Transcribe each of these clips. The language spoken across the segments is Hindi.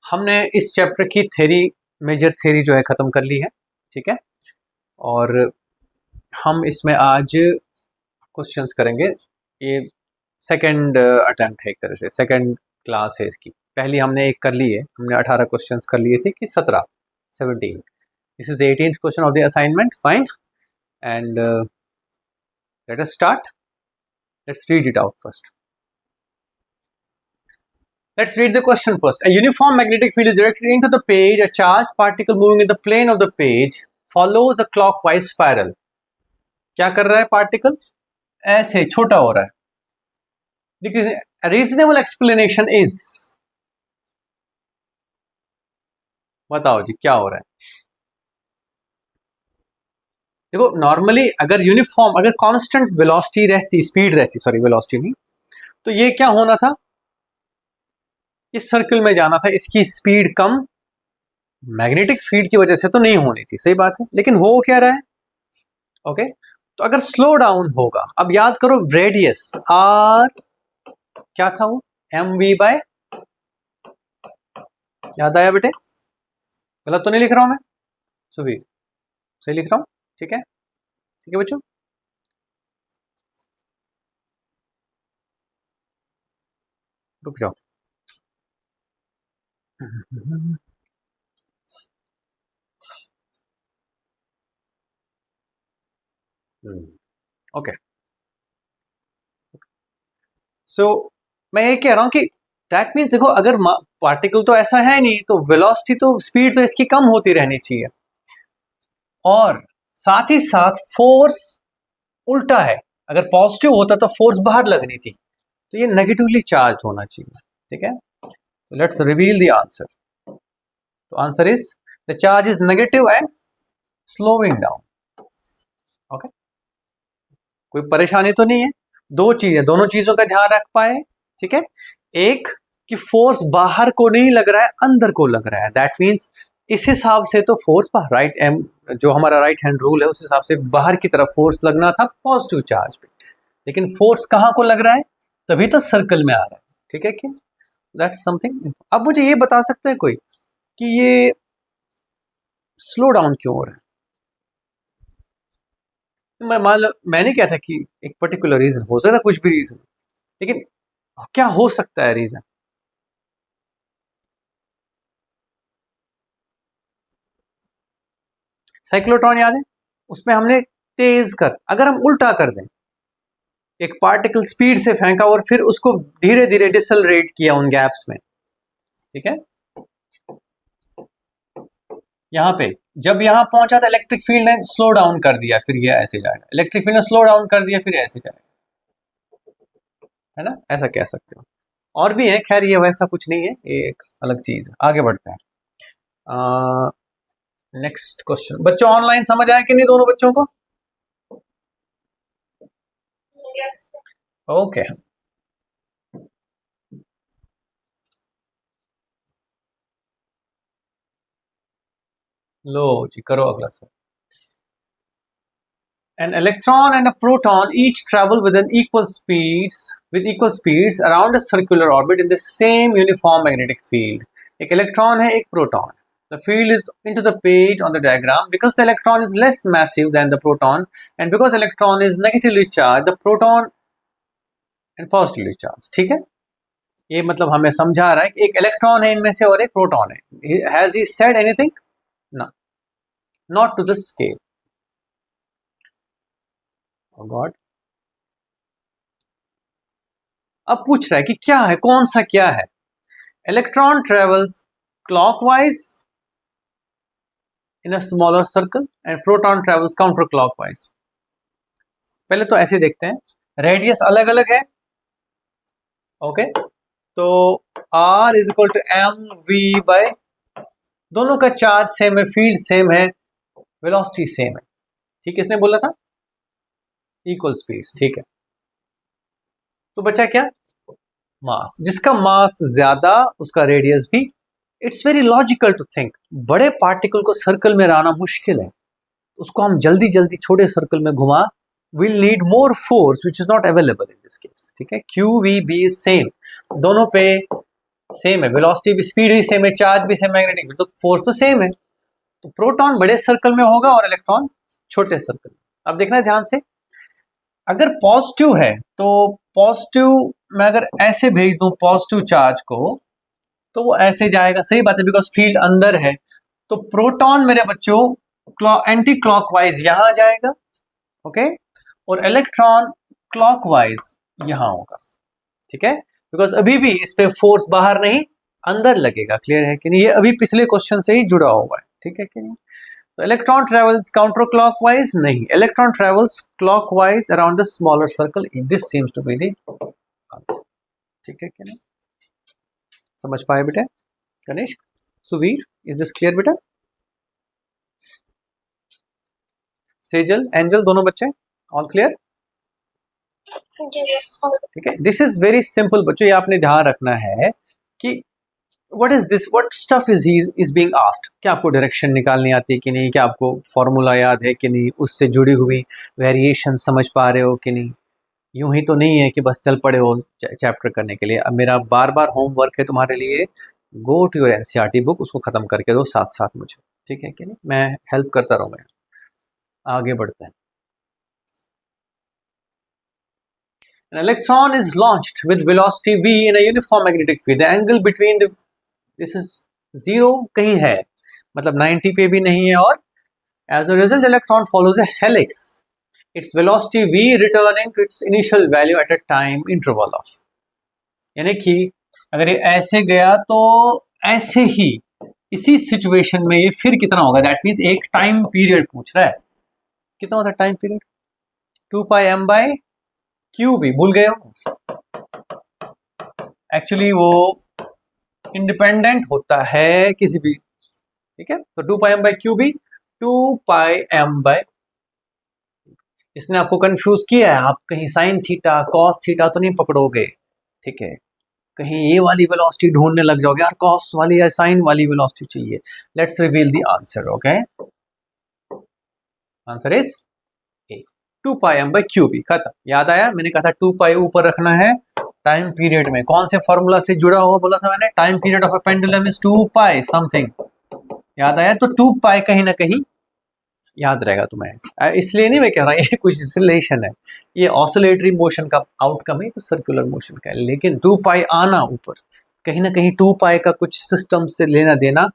हमने इस चैप्टर की थ्योरी, मेजर थ्योरी जो है ख़त्म कर ली है, ठीक है। और हम इसमें आज क्वेश्चंस करेंगे। ये सेकंड अटेम्प्ट है, एक तरह से सेकंड क्लास है इसकी। पहली हमने एक कर ली है, हमने 18 क्वेश्चंस कर लिए थे कि 17 this is the 18th question of the assignment, fine. And let us start, let's read it out first. Let's read the question first. A uniform magnetic field is directed into the page. A charged particle moving in the plane of the page follows a clockwise spiral. क्या कर रहा है पार्टिकल? ऐसे छोटा हो रहा है. देखिए, a reasonable explanation is, बताओ जी क्या हो रहा है? देखो, नॉर्मली अगर यूनिफॉर्म, अगर कांस्टेंट वेलोसिटी रहती, स्पीड रहती, सॉरी वेलोसिटी नहीं, तो ये क्या होना था? इस सर्कल में जाना था, इसकी स्पीड कम, मैग्नेटिक फील्ड की वजह से तो नहीं होनी थी, सही बात है। लेकिन हो क्या रहा है? ओके, तो अगर स्लो डाउन होगा, अब याद करो रेडियस आर क्या था वो, एम वी बाय, याद आया बेटे? गलत तो नहीं लिख रहा हूं मैं सुबीर? सही लिख रहा हूं? ठीक है, ठीक है बच्चों। रुक जाओ। ओके, सो मैं ये कह रहा हूं कि दैट मीन्स, देखो अगर पार्टिकल तो ऐसा है नहीं, तो वेलोसिटी तो, स्पीड तो इसकी कम होती रहनी चाहिए, और साथ ही साथ फोर्स उल्टा है। अगर पॉजिटिव होता तो फोर्स बाहर लगनी थी, तो ये नेगेटिवली चार्ज होना चाहिए, ठीक है। तो लेट्स रिवील द आंसर। तो answer is the charge is negative and slowing down. Okay, कोई परेशानी तो नहीं है? दो चीजें, दोनों चीजों का ध्यान रख पाए, ठीक है। एक कि फोर्स बाहर को नहीं लग रहा है, अंदर को लग रहा है, दैट मीन्स इस हिसाब से तो फोर्स राइट एम, जो हमारा राइट हैंड रूल है उस हिसाब से बाहर की तरफ फोर्स लगना था पॉजिटिव चार्ज पे, लेकिन फोर्स कहाँ को लग रहा है? तभी तो सर्कल में आ रहा है, ठीक है कि दैट्स समथिंग। अब मुझे ये बता सकता है कोई कि ये स्लो डाउन क्यों हो रहा है? मैंने क्या था कि एक पर्टिकुलर रीजन हो सकता है, कुछ भी रीजन, लेकिन क्या हो सकता है रीजन? साइक्लोट्रॉन याद है? उसमें हमने तेज कर, अगर हम उल्टा कर दें, एक पार्टिकल स्पीड से फेंका और फिर उसको धीरे धीरे डिसलरेट किया उन गैप्स में, ठीक है। यहाँ पे जब यहाँ पहुंचा था, इलेक्ट्रिक फील्ड ने स्लो डाउन कर दिया, फिर ये ऐसे जाएगा, इलेक्ट्रिक फील्ड ने स्लो डाउन कर दिया, फिर ऐसे जाएगा, है ना, ऐसा कह सकते हो। और भी है, खैर ये वैसा कुछ नहीं है, ये एक अलग चीज है। आगे बढ़ते हैं। Next question. बच्चों ऑनलाइन समझ आया कि नहीं दोनों बच्चों को? ओके, लो जी करो अगला sir. An electron and a proton each travel with equal speeds around a circular orbit in the same uniform magnetic field. एक इलेक्ट्रॉन है, एक proton. The field is into the page on the diagram because the electron is less massive than the proton and because electron is negatively charged, the proton and positively charged. ठीक है, ये मतलब हमें समझा रहा है कि एक इलेक्ट्रॉन है इनमें से और एक प्रोटॉन है। Has he said anything? No, not to this scale. Oh God. अब पूछ रहा है कि क्या है, कौन सा क्या है? Electron travels clockwise in a smaller circle and proton travels counter clockwise. पहले तो ऐसे देखते हैं, रेडियस अलग अलग है, ओके, तो R is equal to M V by, दोनों का चार्ज सेम है, फील्ड सेम है, वेलोसिटी सेम है, ठीक, किसने बोला था? इक्वल स्पीड्स, ठीक है। तो बचा क्या? मास। जिसका मास ज्यादा उसका रेडियस भी। It's very logical to think, बड़े पार्टिकल को सर्कल में लाना मुश्किल है, उसको हम जल्दी जल्दी छोटे सर्कल में घुमा, will need more force which is not available in this case, ठीक है। क्यू वी बी सेम, दोनों पे सेम है, वेलोसिटी भी, स्पीड भी सेम है, चार्ज भी सेम, मैग्नेटिक फील्ड, तो फोर्स तो सेम है। तो प्रोटॉन बड़े सर्कल में होगा और इलेक्ट्रॉन छोटे सर्कल में। अब देखना है ध्यान से, अगर पॉजिटिव है तो पॉजिटिव मैं अगर ऐसे भेज दूं पॉजिटिव चार्ज को, तो वो ऐसे जाएगा, सही बात है, बिकॉज फील्ड अंदर है। तो प्रोटॉन मेरे बच्चों एंटी क्लॉकवाइज यहां जाएगा, ओके, और इलेक्ट्रॉन क्लॉकवाइज यहां होगा, ठीक है, बिकॉज अभी भी इस पे फोर्स बाहर नहीं अंदर लगेगा। क्लियर है कि नहीं? ये अभी पिछले क्वेश्चन से ही जुड़ा हुआ है, ठीक है कि नहीं? तो इलेक्ट्रॉन ट्रेवल्स काउंटर क्लॉकवाइज नहीं, electron travels clockwise around the smaller circle, this seems to be the answer, ठीक है कि नहीं? समझ पाए बेटा? Ganesh, Suvir, is this clear बेटा? सेजल, एंजल, दोनों बच्चे ऑल क्लियर? ठीक है, दिस इज वेरी सिंपल बच्चों, ये आपने ध्यान रखना है कि what is this, what stuff is being asked. क्या आपको डायरेक्शन निकालनी आती है कि नहीं, क्या आपको फॉर्मूला याद है कि नहीं, उससे जुड़ी हुई वेरिएशन समझ पा रहे हो कि नहीं? यूं ही तो नहीं है कि बस चल पड़े हो चैप्टर करने के लिए। अब मेरा बार बार होमवर्क है तुम्हारे लिए, go to your NCERT book, उसको खत्म करके दो साथ साथ मुझे, ठीक है कि नहीं? मैं हेल्प करता रहूंगा। आगे बढ़ते हैं। An electron is launched with velocity v in a uniform magnetic field. The angle between this is 0 कहीं है, मतलब 90 पे भी नहीं है, और as a result electron follows a helix. Its velocity v returning to its initial value at a time interval of, यानी कि अगर ये ऐसे गया तो ऐसे ही इसी सिचुएशन में ये फिर कितना होगा, दैट मीन्स एक टाइम पीरियड पूछ रहा है। कितना होता है टाइम पीरियड? 2πm/q भी भूल गए हो? एक्चुअली वो इंडिपेंडेंट होता है किसी भी, ठीक है, तो 2πm/q भी 2πm/, इसने आपको कंफ्यूज किया है, आप कहीं साइन थीटा कॉस थीटा तो नहीं पकड़ोगे, ठीक है, कहीं ये वाली वेलोसिटी ढूंढने लग जाओगे, यार कॉस वाली या साइन वाली वेलोसिटी चाहिए। Let's reveal the answer, okay, answer is a, 2πm/q भी, खत्म। याद आया? मैंने कहा था 2π ऊपर रखना है टाइम पीरियड में, कौन से फॉर्मूला से जुड़ा हुआ बोला था मैंने? Time period of a pendulum is 2π something, याद आया? तो 2π कहीं ना कहीं याद रहेगा तुम्हें, इसलिए नहीं मैं कह रहा ये कुछ रिलेशन है, ये ऑसिलेटरी मोशन का आउटकम है, तो सर्कुलर मोशन का है, लेकिन 2π आना ऊपर कहीं ना कहीं 2π का कुछ सिस्टम से लेना देना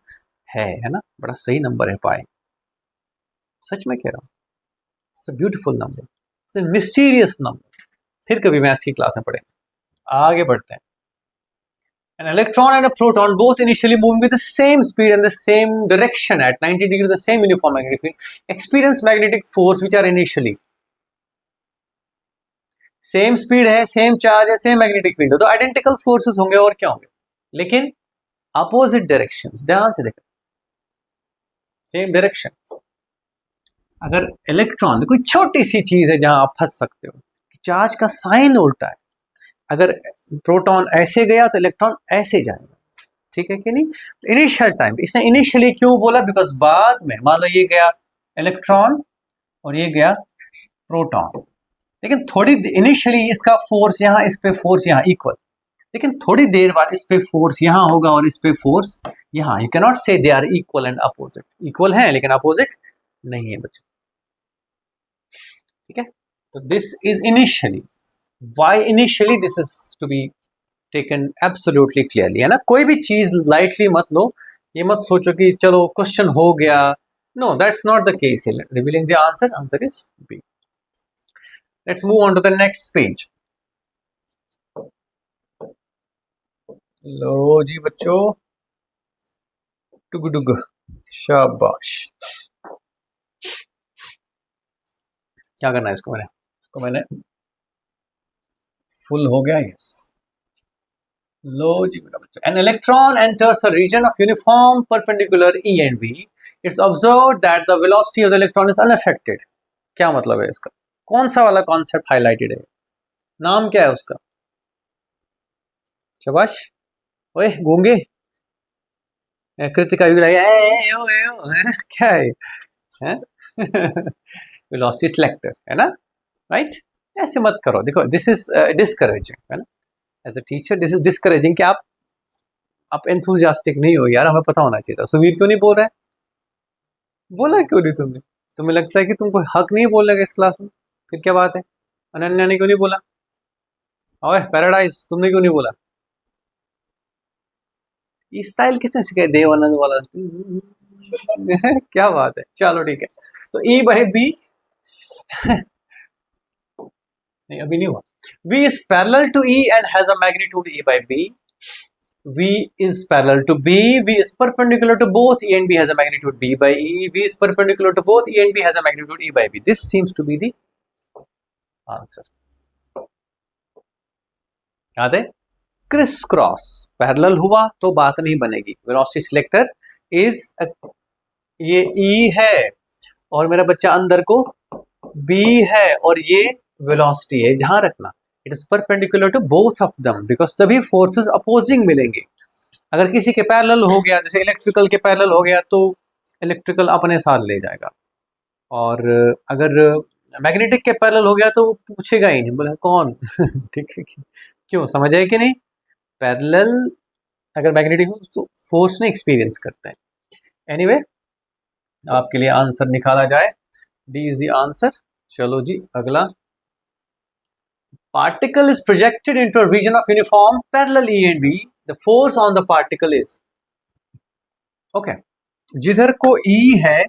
है ना? बड़ा सही नंबर है पाई, सच में कह रहा हूँ, it's a beautiful number, it's a mysterious number. फिर कभी मैथ्स की क्लास में पढ़ेंगे। आगे बढ़ते हैं। An electron and a proton both initially moving with the same speed and the same direction at 90 degrees, the same uniform magnetic field, experience magnetic force which are initially same speed है, सेम चार्ज है, सेम मैग्नेटिक फील्ड है, तो आइडेंटिकल फोर्सेस होंगे और क्या होंगे, लेकिन अपोजिट डायरेक्शंस। ध्यान से देखो, सेम डायरेक्शन। अगर इलेक्ट्रॉन, कोई छोटी सी चीज है जहां आप फंस सकते हो, चार्ज का साइन उल्टा है, अगर प्रोटॉन ऐसे गया तो इलेक्ट्रॉन ऐसे जाएगा, ठीक है कि नहीं? इनिशियल टाइम, इसने इनिशियली क्यों बोला? बिकॉज बाद में मान लो ये गया इलेक्ट्रॉन और ये गया प्रोटॉन, लेकिन थोड़ी इनिशियली इसका फोर्स यहाँ, इस पे फोर्स यहाँ इक्वल, लेकिन थोड़ी देर बाद इस पे फोर्स यहाँ होगा और इस पे फोर्स यहाँ। You can not say they are equal and opposite, equal है लेकिन अपोजिट नहीं है बच्चों, ठीक है? तो this is initially, why initially, this is to be taken absolutely clearly, है ना? कोई भी चीज लाइटली मत लो, ये मत सोचो कि चलो क्वेश्चन हो गया, no, that's not the case. Revealing the answer, answer is B. Let's move on to the next page. लो जी बच्चों, टुग डुग, शाबाश। क्या करना है इसको मैंने फुल हो गया, यस। लो जी मेरा बच्चा, an electron enters a region of uniform perpendicular E and V, it's observed that the velocity of the electron is unaffected. क्या मतलब है इसका? कौन सा वाला कॉन्सेप्ट हाईलाइटेड है? नाम क्या है उसका? शाबाश, ओए गूंगे, कृतिका भी लगे क्या है वेलोसिटी सिलेक्टर, है ना? राइट? ऐसे मत करो, देखो दिस इज डिस्करेजिंग, है ना? As a teacher this is discouraging कि आप आप एंथुजियास्टिक नहीं हो यार, हमें पता होना चाहिए था। सुवीर क्यों नहीं बोल रहा है? बोला क्यों नहीं तुमने? तुम्हें लगता है कि तुमको हक नहीं बोलने का इस क्लास में? फिर क्या बात है? अनन्या ने क्यों नहीं बोला? ओए पैराडाइज, तुमने क्यों नहीं बोला? ये स्टाइल किसने सिखाया? देवानंद वाला क्या बात है, चलो ठीक है। तो E बाई बी नहीं अभी नहीं हुआ। V is parallel to E and has a magnitude E by B. V is parallel to B. V is perpendicular to both E and B has a magnitude B by E. V is perpendicular to both E and B has a magnitude E by B. This seems to be the answer. याद है? क्रिस क्रॉस पैरेलल हुआ तो बात नहीं बनेगी। वेलोसिटी सिलेक्टर इज ये E है और मेरा बच्चा अंदर को B है और ये वेलोसिटी है, ध्यान रखना। It is perpendicular to both of them because तभी फोर्सेस अपोजिंग मिलेंगे। अगर किसी के पैरेलल हो गया, जैसे इलेक्ट्रिकल के पैरेलल हो गया, तो इलेक्ट्रिकल अपने साथ ले जाएगा, और अगर मैग्नेटिक के पैरेलल हो गया तो वो पूछेगा ही नहीं, बोला कौन ठीक है, क्यों, समझ आए कि नहीं? पैरेलल अगर मैग्नेटिक हो तो फोर्स नहीं एक्सपीरियंस करते हैं। एनीवे, आपके लिए आंसर निकाला जाए, डी इज द आंसर। चलो जी अगला। Particle is projected into a region of uniform parallel E and B. The force on the particle is okay. जिधर को E है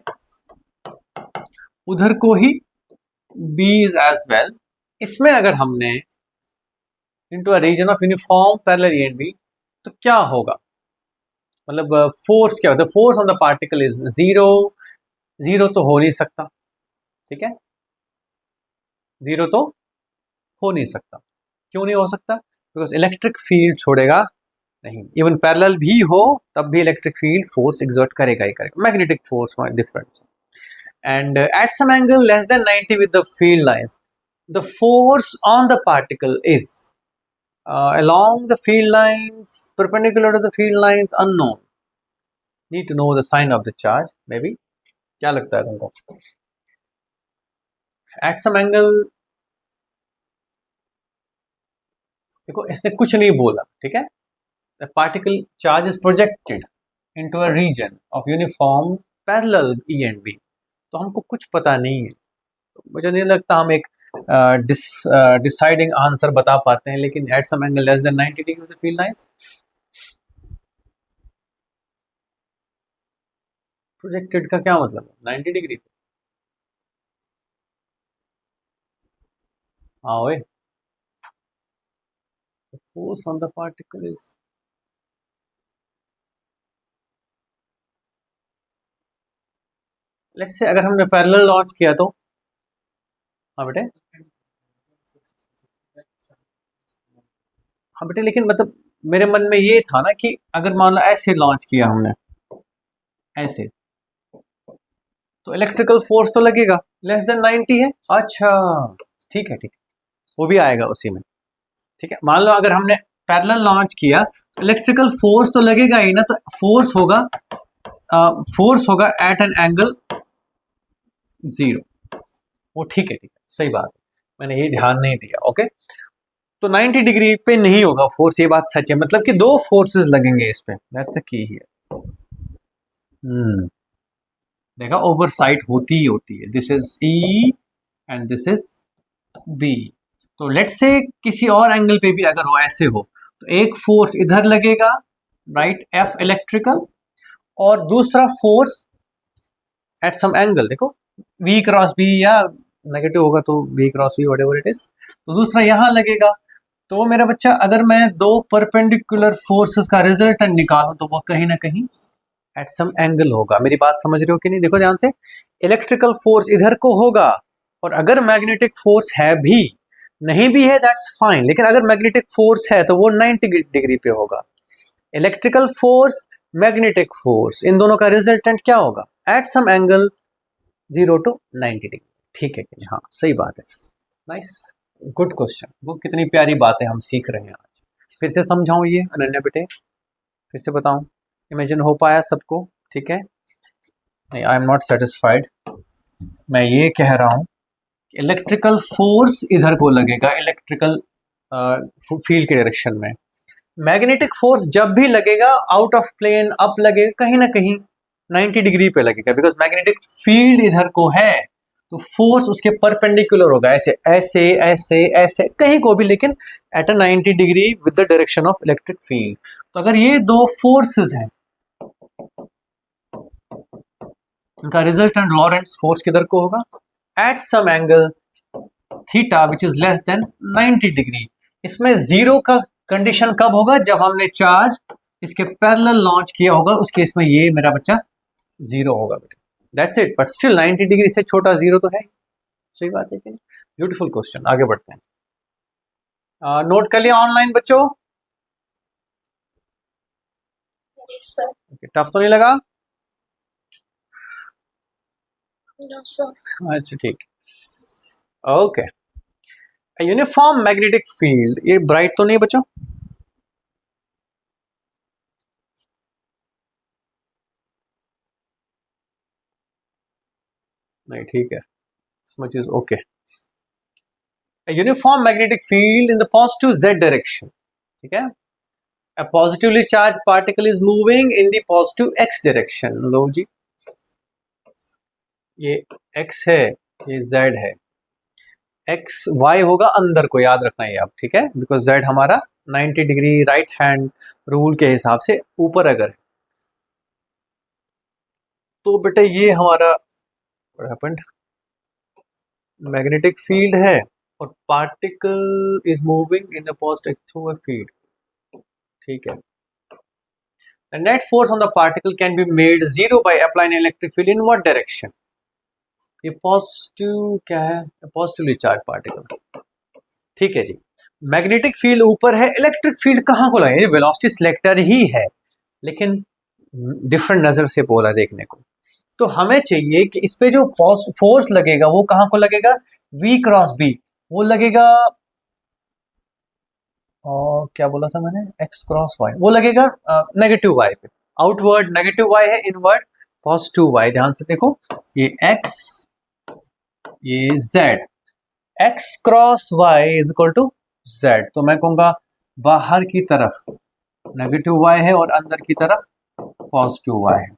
उधर को ही B is as well. इसमें अगर हमने into a region of uniform parallel E and B तो क्या होगा? मतलब फोर्स क्या होता है? Force on the particle is zero. Zero तो हो नहीं सकता, ठीक है, जीरो तो हो नहीं सकता। क्यों नहीं हो सकता? बिकॉज इलेक्ट्रिक फील्ड छोड़ेगा नहीं। इवन पैरेलल भी हो तब भी इलेक्ट्रिक फील्ड फोर्स एग्जर्ट करेगा ही करेगा। Magnetic force difference. And at some angle less than 90 with the field lines the force on the particle is along the field lines perpendicular to the field lines unknown. Need to know the sign of the charge maybe. क्या लगता है तुमको? At some angle, देखो इसने कुछ नहीं बोला, ठीक है। The particle charge is projected into a region of uniform parallel E and B. तो हमको कुछ पता नहीं है, तो मुझे नहीं लगता हम एक डिसाइडिंग आंसर बता पाते हैं। लेकिन at some angle less than 90 degree the field lines, projected का क्या मतलब है? 90 डिग्री पे। हाँ ओए, force on the particle is, let's say अगर हमने पैरेलल लॉन्च किया तो, हाँ बेटे, हाँ बेटे, लेकिन मतलब मेरे मन में ये था ना कि अगर मान लो ऐसे लॉन्च किया हमने, ऐसे, तो इलेक्ट्रिकल फोर्स तो लगेगा, लेस देन 90 है। अच्छा ठीक है, ठीक है, वो भी आएगा उसी में, ठीक है। मान लो अगर हमने पैरेलल लॉन्च किया तो इलेक्ट्रिकल फोर्स तो लगेगा ही ना, तो फोर्स होगा एट एन एंगल जीरो। वो ठीक है, ठीक है, सही बात है, मैंने ये ध्यान नहीं दिया। ओके, तो 90 डिग्री पे नहीं होगा फोर्स, ये बात सच है। मतलब कि दो फोर्सेस लगेंगे इस पे, दैट्स द की हियर। देखा, ओवरसाइट होती ही होती है। This is E and this is B. तो लेट्स से किसी और एंगल पे भी अगर वो ऐसे हो तो एक फोर्स इधर लगेगा, राइट, एफ इलेक्ट्रिकल, और दूसरा फोर्स एट सम एंगल, देखो वी क्रॉस बी, या नेगेटिव होगा तो B cross V, whatever it is, तो दूसरा यहां लगेगा। तो मेरा बच्चा, अगर मैं दो परपेंडिकुलर फोर्सेस का रिजल्टेंट निकालूं तो वो कहीं ना कहीं एट सम एंगल होगा। मेरी बात समझ रहे हो कि नहीं? देखो ध्यान से, इलेक्ट्रिकल फोर्स इधर को होगा, और अगर मैग्नेटिक फोर्स है भी, नहीं भी है दैट्स फाइन, लेकिन अगर मैग्नेटिक फोर्स है तो वो 90 डिग्री पे होगा। इलेक्ट्रिकल फोर्स, मैग्नेटिक फोर्स, इन दोनों का रिजल्टेंट क्या होगा? At some angle 0 to 90 degree. ठीक है कि नहीं? हाँ सही बात है, नाइस, गुड क्वेश्चन। वो कितनी प्यारी बातें हम सीख रहे हैं आज। फिर से समझाऊं ये अनन्या बेटे, फिर से बताऊं, इमेजिन हो पाया सबको? ठीक है, नहीं, आई एम नॉट सेटिस्फाइड। मैं ये कह रहा हूं कि इलेक्ट्रिकल फोर्स इधर को लगेगा, इलेक्ट्रिकल फील्ड के डायरेक्शन में, मैग्नेटिक फोर्स जब भी लगेगा आउट ऑफ प्लेन अप लगेगा, कहीं ना कहीं 90 डिग्री पे लगेगा, बिकॉज मैग्नेटिक फील्ड इधर को है, तो फोर्स उसके परपेंडिकुलर होगा, ऐसे ऐसे ऐसे ऐसे कहीं को भी, लेकिन at a 90 degree with the direction of electric field. तो अगर ये दो फोर्सेस हैं, इनका रिजल्टेंट लॉरेंट्स फोर्स किधर को होगा, at some angle theta which is less than 90 degree. इसमें जीरो का कंडीशन कब होगा, जब हमने चार्ज इसके पैरेलल लॉन्च किया होगा, उस केस में ये मेरा बच्चा जीरो होगा बेटा, that's it. But still 90 degree से छोटा जीरो तो है, सही बात है कि नहीं। ब्यूटीफुल क्वेश्चन, आगे बढ़ते हैं। नोट कर लिया ऑनलाइन बच्चों, टफ तो नहीं लगा? अच्छा ठीक, ओके। यूनिफॉर्म मैग्नेटिक फील्ड, ये ब्राइट तो नहीं बच्चों? नहीं ठीक है, much is okay. Uniform magnetic field in the positive z direction, ठीक है। A positively charged particle is moving in the positive x direction। लो जी, ये x है, ये z है, x y होगा अंदर को, याद रखना ये आप, ठीक है, बिकॉज z हमारा 90 डिग्री राइट हैंड रूल के हिसाब से ऊपर अगर है, तो बेटा ये हमारा मैग्नेटिक फील्ड है और particle is moving in the positive through a field, ठीक है। The net force on the particle can be made zero by applying an electric field in what direction? ये पॉजिटिव क्या है, पॉजिटिवली चार्ज पार्टिकल, ठीक है जी। मैग्नेटिक फील्ड ऊपर है, इलेक्ट्रिक फील्ड कहाँ को लगे, वेलोसिटी सिलेक्टर ही है, लेकिन डिफरेंट नजर से बोला देखने को। तो हमें चाहिए कि इस पे जो फोर्स लगेगा वो कहाँ को लगेगा, V क्रॉस B, वो लगेगा, और क्या बोला था मैंने, x क्रॉस y, वो लगेगा नेगेटिव y पे। आउटवर्ड नेगेटिव y है, इनवर्ड पॉजिटिव y। ध्यान से देखो, ये x, ये z, x cross y is equal to z, तो मैं कहूंगा बाहर की तरफ नेगेटिव y है और अंदर की तरफ पॉजिटिव y है।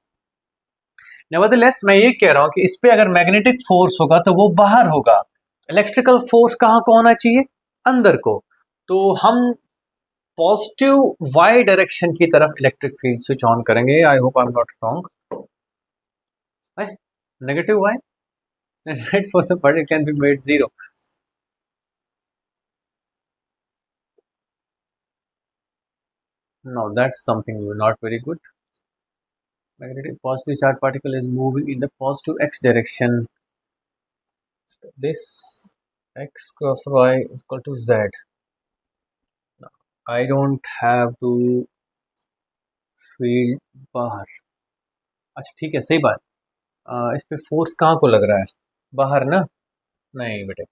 नेवरदलेस मैं ये कह रहा हूं कि इस पे अगर मैग्नेटिक फोर्स होगा तो वो बाहर होगा, इलेक्ट्रिकल फोर्स कहाँ को होना चाहिए, अंदर को। तो हम पॉजिटिव y डायरेक्शन की तरफ इलेक्ट्रिक फील्ड स्विच ऑन करेंगे। I hope I am not wrong. Negative y, net force of particle can be made zero. No, that's something not very good. Magnetic positive charge particle is moving in the positive x direction. This x cross y is equal to z. I don't have to feel बाहर। अच्छा ठीक है, सही बात। इस पे फोर्स कहाँ को लग रहा है, बाहर ना? नहीं बेटे,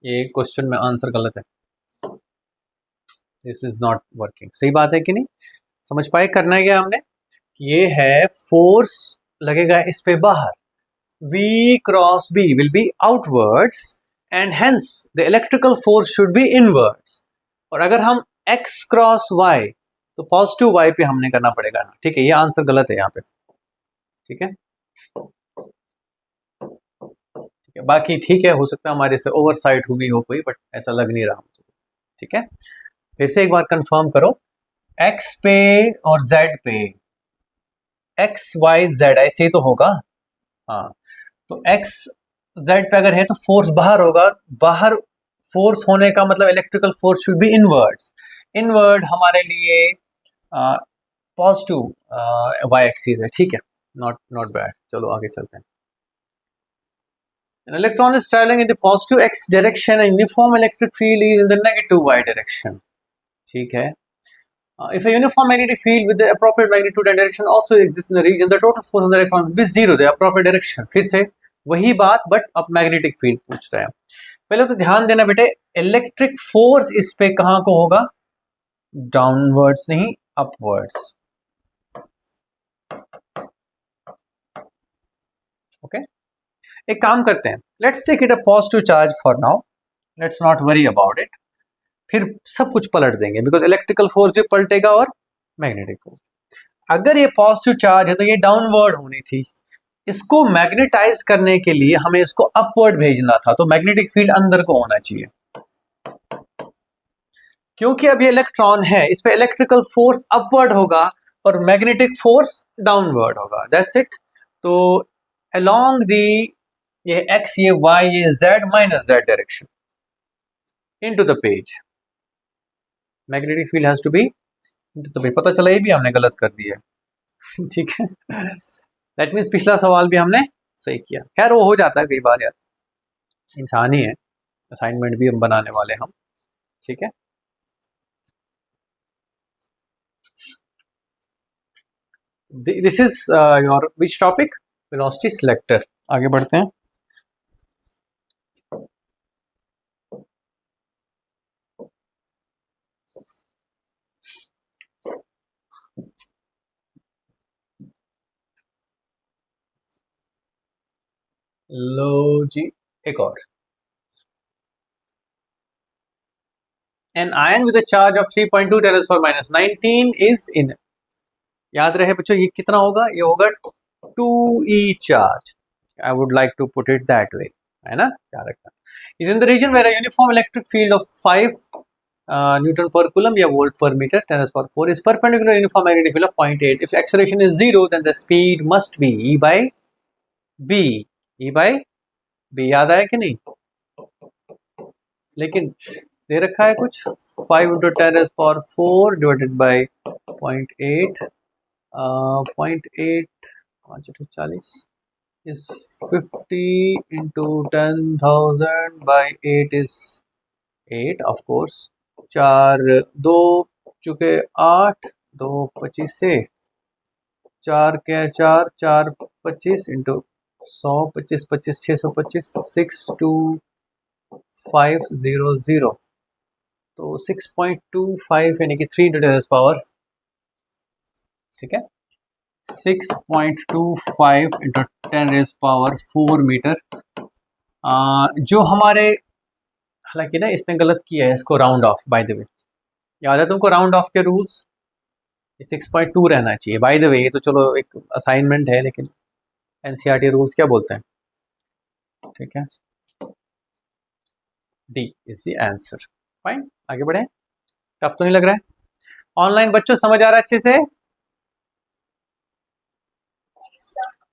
ये क्वेश्चन में आंसर गलत है, दिस इज नॉट वर्किंग। सही बात है कि नहीं, समझ पाए करना है क्या हमने, ये है फोर्स लगेगा इस पे बाहर, V cross B will be outwards and hence the electrical force should be inwards। और अगर हम x क्रॉस y, तो पॉजिटिव y पे हमने करना पड़ेगा ना, ठीक है। ये आंसर गलत है यहाँ पे, ठीक है, ठीक है। बाकी ठीक है, हो सकता है हमारे से ओवरसाइट हुई हो कोई, बट ऐसा लग नहीं रहा मुझे, ठीक है। फिर से एक बार कंफर्म करो, x पे और z पे, x y z ऐसे ही तो होगा, हाँ। तो x z पे अगर है तो फोर्स बाहर होगा, बाहर फोर्स होने का मतलब electrical force should be inwards. Inward हमारे लिए पॉजिटिव y एक्सिस है, ठीक है, नॉट बैड। चलो आगे चलते हैं। An electron is traveling in the positive x direction and uniform electric field is in the negative y direction, ठीक है। If a uniform magnetic field with the appropriate magnitude and direction also exists in the region, the total force on the electron will be zero, the appropriate direction। फिर से वही बात, बट अब मैग्नेटिक फील्ड पूछ रहे हैं। पहले तो ध्यान देना बेटे, इलेक्ट्रिक फोर्स इस पे कहाँ को होगा, डाउनवर्ड्स नहीं, अपवर्ड्स, ओके। एक काम करते हैं, let's take it a positive charge for now, let's not worry about it. फिर सब कुछ पलट देंगे, बिकॉज इलेक्ट्रिकल फोर्स भी पलटेगा और मैग्नेटिक फोर्स। अगर ये पॉजिटिव चार्ज है तो ये डाउनवर्ड होनी थी, इसको मैग्नेटाइज करने के लिए हमें इसको अपवर्ड भेजना था, तो मैग्नेटिक फील्ड अंदर को होना चाहिए। क्योंकि अब ये इलेक्ट्रॉन है, इस पे इलेक्ट्रिकल फोर्स अपवर्ड होगा और मैग्नेटिक फोर्स डाउनवर्ड होगा, दैट्स इट। तो अलोंग दी ये x, ये y, ये z minus z direction into the page, magnetic field has to be into the page. पता चला ये भी हमने गलत कर दिया ठीक है, दैट मीन्स पिछला सवाल भी हमने सही किया। खैर वो हो जाता है कई बार यार, इंसान ही है, असाइनमेंट भी हम बनाने वाले हम, ठीक है। This is your which topic, velocity selector. आगे बढ़ते हैं। लो जी एक और, an ion with a charge of 3.2 10 to the power minus 19 is in, याद रहे बच्चों ये कितना होगा, ये होगा 2e charge, I would like to put it that way, है ना, क्या रखना, is in the region where a uniform electric field of 5 Newton per coulomb या volt per meter 10 to the power 4 is perpendicular to uniform magnetic field of 0.8. If acceleration is 0 then the speed must be e by b, e by b, याद आया कि नहीं, लेकिन दे रखा है कुछ 5 into 10 to the power 4 divided by 0.8, 0.8 5 to 40 is 50 into 10,000 by 8 is 8 of course, 4 2 चुके 8 2 25 से 4 के 4 4 25 इंटू 100 25 25 625 62,500, तो 6.25 यानी कि 3 into 10 पावर, ठीक है, 6.25 इंटू 10 रेज पावर 4 मीटर। जो हमारे, हालांकि ना इसने गलत किया है, इसको round of, by the way याद है तुमको राउंड ऑफ के रूल्स, 6.2 रहना चाहिए बाय द वे, ये तो चलो एक असाइनमेंट है, लेकिन एनसीईआरटी रूल्स क्या बोलते हैं, ठीक है, D is the answer. Fine, आगे बढ़े, टफ तो नहीं लग रहा है, ऑनलाइन बच्चों समझ आ रहा है अच्छे से,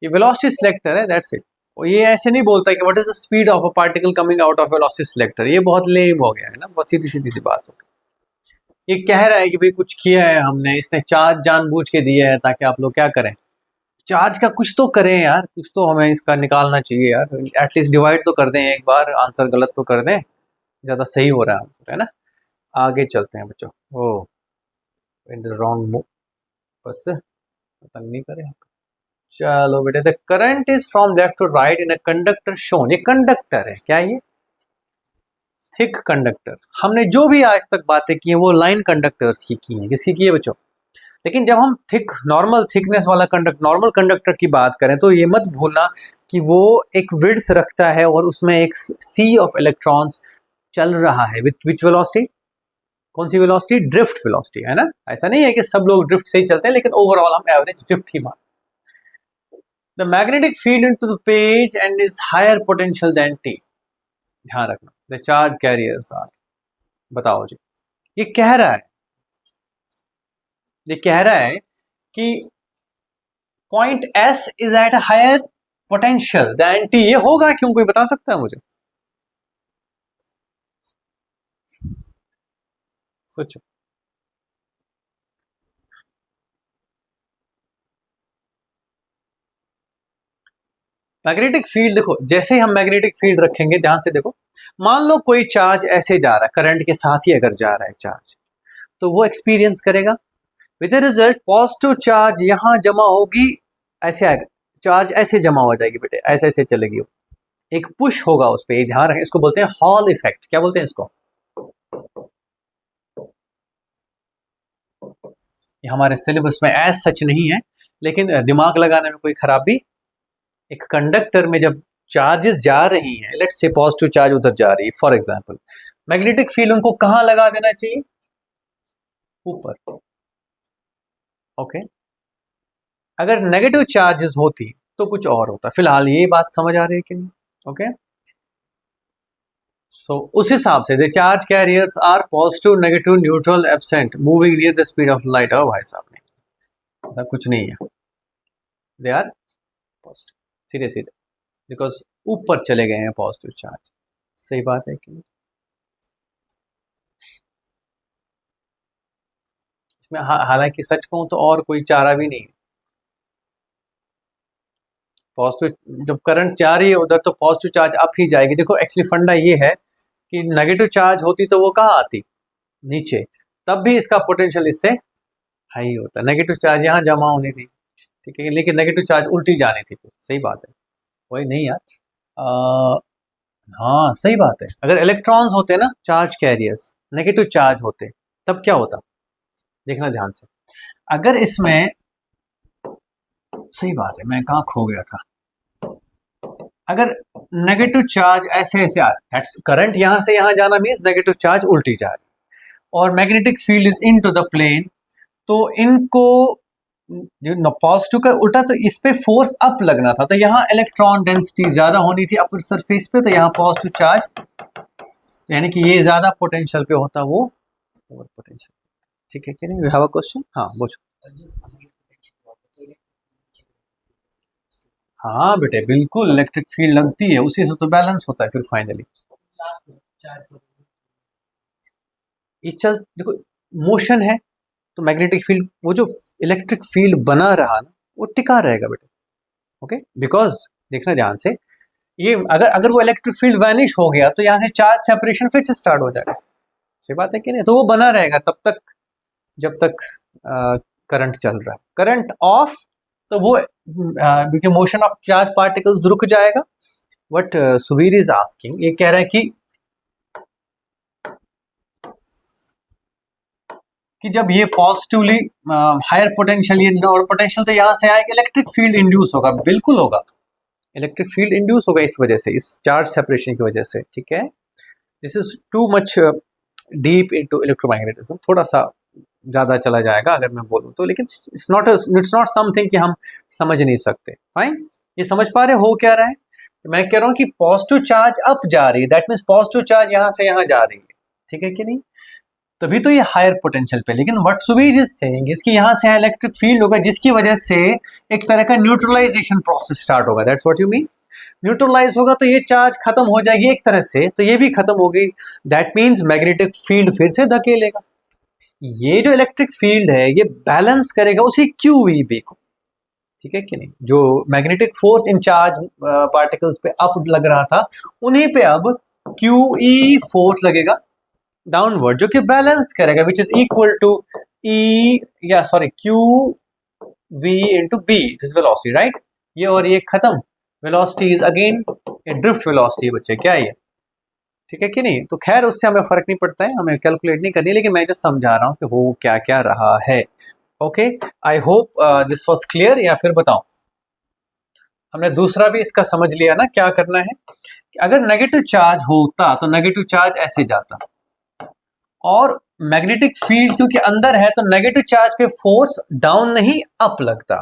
ये वेलोसिटी सिलेक्टर है, दैट्स इट। और ये ऐसे नहीं बोलता कि what is the speed of a particle coming out of velocity selector, ये बहुत लेम हो गया है ना, बहुत सीधी सीधी सी बात हो गई। ये कह रहा है कि भाई कुछ किया है हमने, इसने चार्ज जानबूझ के दिया है ताकि आप लोग क्या करें, चार्ज का कुछ तो करें यार, कुछ तो हमें इसका निकालना चाहिए यार, एटलीस्ट डिवाइड तो कर दें एक बार, आंसर गलत तो कर दें, ज़्यादा सही हो रहा है आंसर, है ना। आगे चलते हैं बच्चों, oh in the wrong move, बस तंग नहीं करें, चलो बेटे, the current is from left to right in a conductor shown, ये कंडक्टर है क्या, ये थिक कंडक्टर, हमने जो भी आज तक बातें की हैं वो लाइन कंडक्टर्स की हैं, किसकी की है बच्चों, लेकिन जब हम थिक नॉर्मल थिकनेस वाला नॉर्मल कंडक्टर की बात करें तो ये मत भूलना कि वो एक विड्थ रखता है और उसमें एक सी ऑफ इलेक्ट्रॉन्स चल रहा है, विथ विच वेलोसिटी, कौन सी वेलोसिटी, ड्रिफ्ट वेलोसिटी, है ना। ऐसा नहीं है कि सब लोग ड्रिफ्ट से ही चलते हैं, लेकिन ओवरऑल हम एवरेज ड्रिफ्ट की बात, the magnetic field into the page and is higher potential than T, ध्यान रखना, the charge carriers are, बताओ जी, ये कह रहा है, ये कह रहा है कि point S is at a higher potential than T, ये होगा क्यों, कोई बता सकता है मुझे, सोचो। मैग्नेटिक फील्ड देखो, जैसे ही हम मैग्नेटिक फील्ड रखेंगे, ध्यान से देखो, मान लो कोई चार्ज ऐसे जा रहा है, करंट के साथ ही अगर जा रहा है चार्ज, तो वो एक्सपीरियंस करेगा, विद रिजल्ट पॉजिटिव चार्ज यहाँ जमा होगी, ऐसे आएगा, चार्ज ऐसे जमा हो जाएगी बेटे, ऐसे ऐसे चलेगी, एक पुश होगा उस पर, ध्यान रखें, इसको बोलते हैं हॉल इफेक्ट, क्या बोलते हैं इसको, ये हमारे सिलेबस में एज सच नहीं है, लेकिन दिमाग लगाने में कोई खराबी, एक कंडक्टर में जब चार्जेस जा रही हैं, लेट्स से पॉजिटिव चार्ज उधर जा रही है फॉर एग्जांपल, मैग्नेटिक फील्ड उनको कहां लगा देना चाहिए? ऊपर। ओके, अगर नेगेटिव चार्जेस होती तो कुछ और होता। फिलहाल ये बात समझ आ रही है कि नहीं? ओके, सो उस हिसाब से the charge carriers are positive, negative, neutral, absent, moving near the speed of light. और भाई साहब ने ऐसा कुछ नहीं है, दे आर पॉजिटिव, सीधे सीधे, बिकॉज ऊपर चले गए हैं पॉजिटिव चार्ज। सही बात है कि नहीं? इसमें हालांकि सच कहूं तो और कोई चारा भी नहीं है। पॉजिटिव जब करंट जा रही है उधर तो पॉजिटिव चार्ज अप ही जाएगी। देखो एक्चुअली फंडा ये है कि नेगेटिव चार्ज होती तो वो कहाँ आती? नीचे, तब भी इसका पोटेंशियल इससे हाई होता। नेगेटिव चार्ज यहाँ जमा होनी थी, ठीक है, लेकिन नेगेटिव चार्ज उल्टी जानी थी। सही बात है, वही नहीं यार। हाँ सही बात है, अगर इलेक्ट्रॉन्स होते ना चार्ज कैरियर्स, नेगेटिव चार्ज होते, तब क्या होता? देखना ध्यान से। अगर इसमें, सही बात है, मैं कहाँ खो गया था। अगर नेगेटिव चार्ज ऐसे ऐसे आ करंट यहां से यहां जाना मीन्स नेगेटिव चार्ज उल्टी जा रही, और magnetic field is into the plane, तो इनको जो पॉजिटिव का उल्टा, तो इस पे फोर्स अप लगना था, तो यहाँ इलेक्ट्रॉन डेंसिटी ज्यादा होनी थी अपर सरफेस पे, तो यहाँ पॉजिटिव चार्ज, यानी कि ये ज्यादा पोटेंशियल पे होता, वो ओवर पोटेंशियल। ठीक है कि नहीं? You have a question? हाँ पूछो। हाँ बेटे बिल्कुल, इलेक्ट्रिक फील्ड लगती है, उसी से तो बैलेंस होता है फिर फाइनली। ये चल देखो, मोशन है तो मैग्नेटिक फील्ड, वो जो इलेक्ट्रिक फील्ड बना रहा ना, वो टिका रहेगा बेटे। ओके, बिकॉज देखना ध्यान से, ये अगर अगर वो इलेक्ट्रिक फील्ड वैनिश हो गया तो यहाँ से चार्ज सेपरेशन फिर से स्टार्ट हो जाएगा। सही बात है कि नहीं? तो वो बना रहेगा तब तक जब तक करंट चल रहा है। करंट ऑफ तो वो मोशन ऑफ चार्ज पार्टिकल्स रुक जाएगा। वट सुवीर इज आस्किंग, ये कह रहा है कि जब ये पॉजिटिवली हायर पोटेंशियल, ये लोअर पोटेंशियल, तो यहां से आएगा इलेक्ट्रिक फील्ड इंड्यूस होगा। बिल्कुल होगा, इलेक्ट्रिक फील्ड इंड्यूस होगा इस वजह से, इस चार्ज सेपरेशन की वजह से। ठीक है, this is too much deep into electromagnetism, थोड़ा सा ज्यादा चला जाएगा अगर मैं बोलूँ तो, लेकिन इट्स नॉट समथिंग कि हम समझ नहीं सकते। फाइन, ये समझ पा रहे हो क्या रहा है? मैं कह रहा हूँ कि पॉजिटिव चार्ज अप जा रही है, दैट मीन्स पॉजिटिव चार्ज यहाँ से यहाँ जा रही है। ठीक है कि नहीं? तभी तो ये हायर पोटेंशियल पे। लेकिन व्हाट सुवीर इज सेइंग, इसकी यहाँ से इलेक्ट्रिक फील्ड होगा, जिसकी वजह से एक तरह का न्यूट्रलाइजेशन प्रोसेस स्टार्ट होगा। That's what you mean. Neutralize होगा तो ये चार्ज खत्म हो जाएगी एक तरह से, तो ये भी खत्म होगी। दैट मीन्स मैग्नेटिक फील्ड फिर से धकेलेगा। ये जो इलेक्ट्रिक फील्ड है ये बैलेंस करेगा उसी QEB को। ठीक है कि नहीं? जो magnetic force in charge particles पे अप लग रहा था, उन्हीं पे अब QE फोर्स लगेगा डाउनवर्ड, जो कि बैलेंस करेगा, which is equal to QV into B, it is velocity, right? ये और ये खत्म, velocity is again drift velocity बच्चे, क्या है ये? ठीक है कि नहीं? तो खैर उससे हमें फर्क नहीं पड़ता है, हमें कैलकुलेट नहीं करनी, लेकिन मैं जस्ट समझा रहा हूँ कि वो क्या क्या रहा है। Okay, I hope this was clear, या फिर बताओ। हमने दूसरा भी इसका समझ लिया ना, क्या करना है कि अगर नेगेटिव चार्ज होता तो नेगेटिव चार्ज ऐसे जाता, और मैग्नेटिक फील्ड क्योंकि अंदर है तो नेगेटिव चार्ज पे फोर्स डाउन नहीं अप लगता,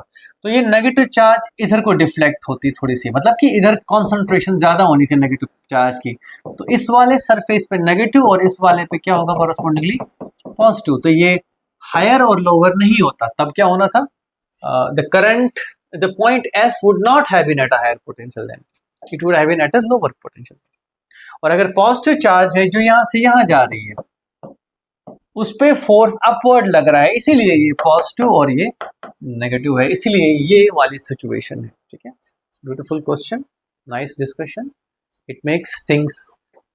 तो ये नेगेटिव चार्ज इधर को डिफ्लेक्ट होती थोड़ी सी, मतलब कि इधर कंसंट्रेशन ज्यादा होनी थी नेगेटिव चार्ज की, तो इस वाले सरफेस पे नेगेटिव और इस वाले पे क्या होगा कॉरेस्पॉन्डिंगली पॉजिटिव, तो ये हायर और लोअर नहीं होता। तब क्या होना था? The current, the point S would not have been at a higher potential, then it would have been at a lower potential. और अगर पॉजिटिव चार्ज है जो यहां से यहां जा रही है, उस पे फोर्स अपवर्ड लग रहा है, इसीलिए ये पॉजिटिव और ये नेगेटिव है, इसीलिए ये वाली सिचुएशन है। ठीक है, beautiful question, nice discussion, it makes things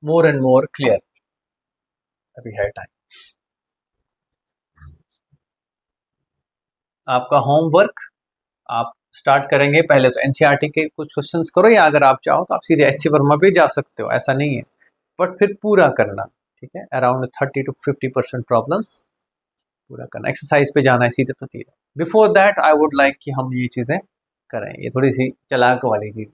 more and more clear. अभी है टाइम, आपका होमवर्क आप स्टार्ट करेंगे। पहले तो एनसीईआरटी के कुछ क्वेश्चंस करो, या अगर आप चाहो तो आप सीधे HC वर्मा पे जा सकते हो, ऐसा नहीं है, बट फिर पूरा करना। ठीक है, अराउंड 30 to 50% प्रॉब्लम्स पूरा करना, एक्सरसाइज पे जाना है सीधे तो सीधे। Before that I would like कि हम ये चीज़ें करें, ये थोड़ी सी चालाक वाली चीज़।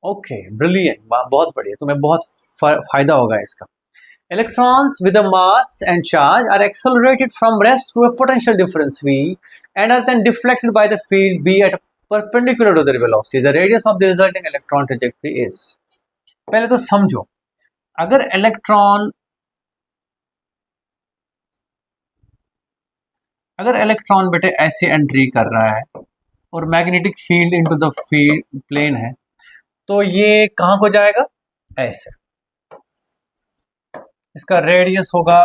ओके, ब्रिलियंट, बहुत बढ़िया, तुम्हें बहुत फायदा होगा इसका। Electrons with a mass and charge are accelerated from rest through a potential difference V and are then deflected by the field B at perpendicular to their velocity. The radius of the resulting electron trajectory is। पहले तो समझो, अगर इलेक्ट्रॉन बेटे ऐसे एंट्री कर रहा है और magnetic field into the field plane है, तो ये कहां को जाएगा? ऐसे। इसका रेडियस होगा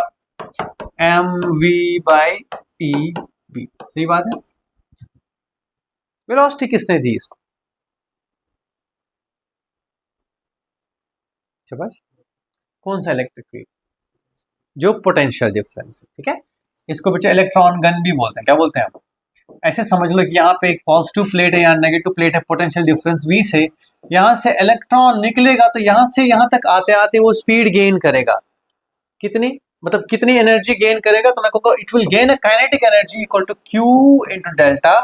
M V by E B. सही बात है। वेलोसिटी किसने दी इसको? शाबाश। कौन सा? इलेक्ट्रिक फील्ड, जो पोटेंशियल डिफरेंस है। ठीक है, इसको बच्चे इलेक्ट्रॉन गन भी बोलते हैं। क्या बोलते हैं? ऐसे समझ लो कि यहाँ पे एक पॉजिटिव प्लेट है, यहाँ नेगेटिव प्लेट है, पोटेंशियल डिफरेंस V से यहाँ से इलेक्ट्रॉन निकलेगा, तो यहाँ से यहाँ तक आते आते वो स्पीड गेन करेगा। कितनी? मतलब कितनी एनर्जी गेन करेगा? तो मैं कहूँगा it will gain a kinetic energy equal to Q into delta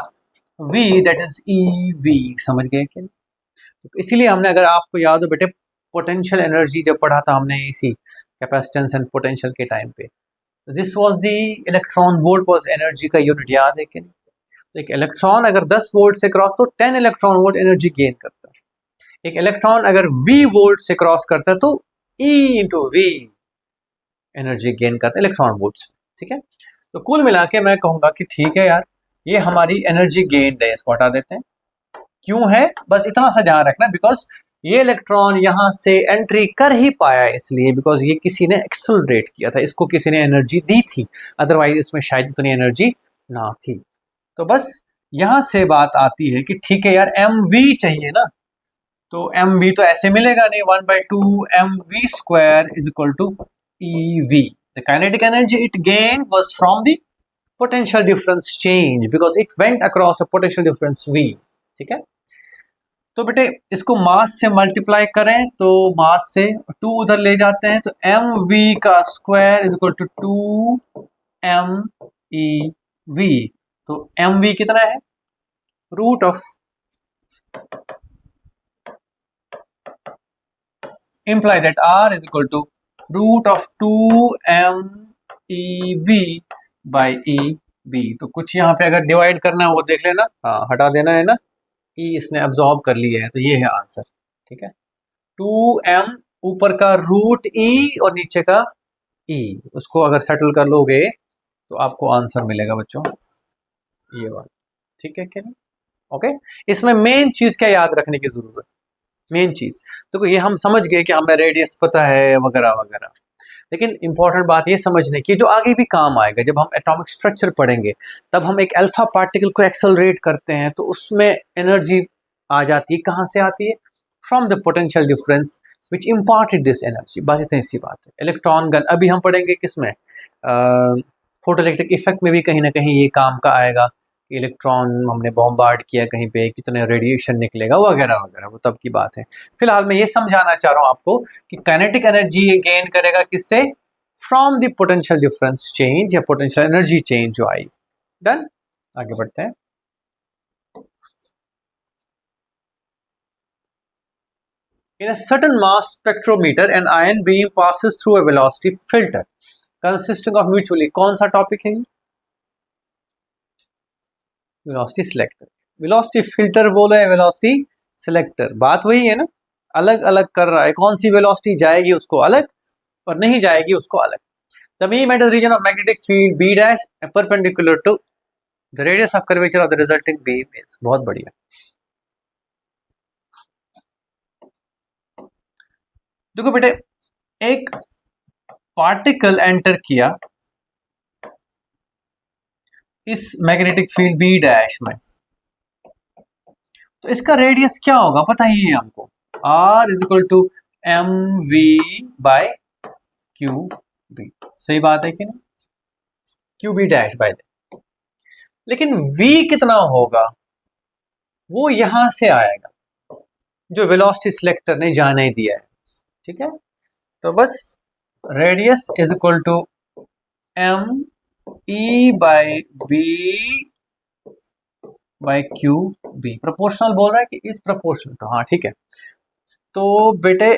V, that is EV। समझ गए कि? तो इसीलिए हमने, अगर आपको याद हो बेटे, पोटेंशियल एनर्जी जब पढ़ा था हमने इसी कैपेसिटेंस एंड पोटेंशियल के टाइम पे, this was the electron volt was energy का यूनिट। याद है कि नहीं? तो एक इलेक्ट्रॉन अगर 10 वोल्ट से क्रॉस, तो 10 इलेक्ट्रॉन वोल्ट एनर्जी गेन करता है। एक इलेक्ट्रॉन अगर V वोल्ट से क्रॉस करता है, तो E into V energy gain करता है इलेक्ट्रॉन वोल्ट्स। ठीक है, तो कुल मिला के मैं कहूंगा कि ठीक है यार, ये हमारी एनर्जी गेन है, इसको हटा देते हैं। क्यों है? बस इतना सा ध्यान रखना, बिकॉज ये इलेक्ट्रॉन यहां से एंट्री कर ही पाया इसलिए बिकॉज ये किसी ने एक्सेलरेट किया था, इसको किसी ने एनर्जी दी थी, अदरवाइज इसमें शायद इतनी एनर्जी ना थी। तो बस यहां से बात आती है कि ठीक है यार, एम वी चाहिए ना, तो एम वी तो ऐसे मिलेगा नहीं। 1/2 mv square is equal to EV। The kinetic energy it gain was from the potential difference change because it went across a potential difference V। ठीक है, तो बेटे इसको मास से मल्टीप्लाई करें, तो मास से 2 उधर ले जाते हैं, तो एम वी का square is equal to 2 MEV। तो एम वी कितना है? Root of, imply that R is equal to root of 2MEV by EB। तो कुछ यहाँ पे अगर डिवाइड करना है वो देख लेना, हाँ हटा देना है ना, E इसने अब्सॉर्ब कर लिया है, तो ये है आंसर। ठीक है, 2M ऊपर का रूट E और नीचे का E, उसको अगर सेटल कर लोगे तो आपको आंसर मिलेगा बच्चों, ये वाला। ठीक है कि नहीं? ओके, इसमें मेन चीज क्या याद रखने की जरूरत? मेन चीज तो ये हम समझ गए कि हमें रेडियस पता है वगैरह वगैरह, लेकिन इंपॉर्टेंट बात ये समझने की जो आगे भी काम आएगा, जब हम एटॉमिक स्ट्रक्चर पढ़ेंगे तब हम एक अल्फा पार्टिकल को एक्सेलरेट करते हैं, तो उसमें एनर्जी आ जाती है। कहाँ से आती है? From the potential difference which imparted this energy. बस इतनी सी बात है। इलेक्ट्रॉन गन अभी हम पढ़ेंगे किसमें, फोटो इलेक्ट्रिक इफेक्ट में भी कहीं ना कहीं ये काम का आएगा। इलेक्ट्रॉन हमने बॉम्बार्ड किया कहीं पे, कितने रेडिएशन निकलेगा वगैरह वगैरह, वो तब की बात है। फिलहाल मैं ये समझाना चाह रहा हूँ आपको कि काइनेटिक एनर्जी ये गेन करेगा किससे? From the potential difference change या पोटेंशियल एनर्जी चेंज जो आई। डन, आगे बढ़ते हैं। In a certain mass spectrometer, an ion beam passes through a velocity filter consisting of mutually, कौन सा टॉपिक है? Velocity selector. वेलोसिटी फिल्टर बोलो या वेलोसिटी सिलेक्टर, बात वही है ना, अलग अलग कर रहा है। कौन सी वेलोसिटी जाएगी उसको अलग और नहीं जाएगी उसको अलग। The beam at the region of magnetic field B dash perpendicular to the radius of curvature of the resulting beam is. बहुत बढ़िया। देखो बेटे, एक पार्टिकल एंटर किया इस मैग्नेटिक फील्ड B डैश में, तो इसका रेडियस क्या होगा पता ही है हमको, R is equal to mv by QB। सही बात है कि नहीं? QB dash by. लेकिन V कितना होगा वो यहां से आएगा, जो वेलोसिटी सिलेक्टर ने जाने दिया है। ठीक है, तो बस radius is equal to M E by B by Q B. Proportional बोल रहा है कि इज प्रोपोर्शनल टू, हाँ ठीक है। तो बेटे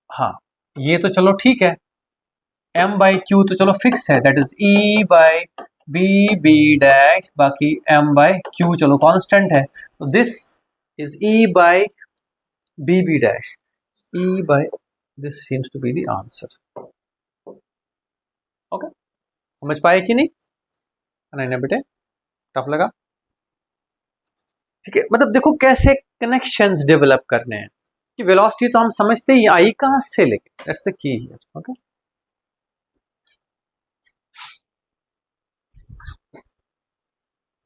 हाँ, ये तो चलो ठीक है, m बाई क्यू तो चलो फिक्स है, that is e by B dash, बाकी m बाई क्यू चलो कांस्टेंट है, तो this is e by B dash, e by, this seems to be the answer. Okay, समझ पाए कि नहीं? नहीं ना बेटे, टफ लगा? ठीक है, मतलब देखो कैसे कनेक्शंस डेवलप करने हैं, कि वेलोसिटी तो हम समझते ही आई कहां से, लेके that's the key here. Okay,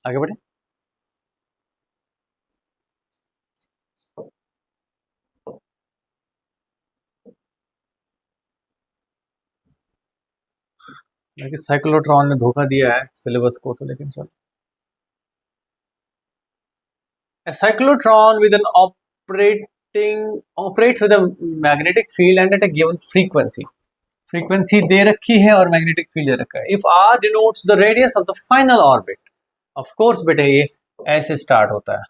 आगे बढ़े। लेकिन साइक्लोट्रॉन ने धोखा दिया है सिलेबस को तो, लेकिन चलो। A cyclotron with an operates with a magnetic field and at a given frequency. Frequency दे रखी है और मैग्नेटिक फील्ड दे रखा है। If R denotes the radius of the final orbit, of course बेटे ये ऐसे स्टार्ट होता है,